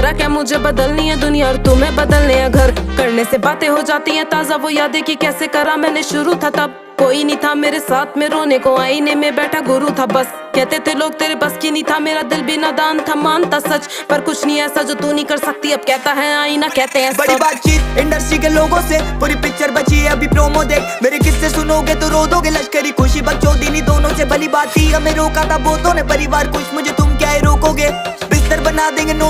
बोला क्या मुझे बदलनी है दुनिया और तुम्हें बदलने हैं घर। करने से बातें हो जाती हैं ताजा, वो यादें कि कैसे करा मैंने शुरू था तब। कोई नहीं था मेरे साथ में रोने को, आईने में बैठा गुरु था बस। कहते थे लोग तेरे बस की नहीं था, मेरा दिल भी नादान था, मानता सच। पर कुछ नहीं ऐसा जो तू नहीं कर सकती, अब कहता है आईना, कहते हैं बड़ी बातचीत इंडस्ट्री के लोगों से, पूरी पिक्चर बची है अभी प्रोमो देख। मेरे किस्से सुनोगे तो रो दोगे, लश्करी खुशी बकचोदी दोनों से भली बात थी। हमें रोका था बहुतों ने परिवार कुछ, मुझे तुम क्या रोकोगे। बिस्तर बना देंगे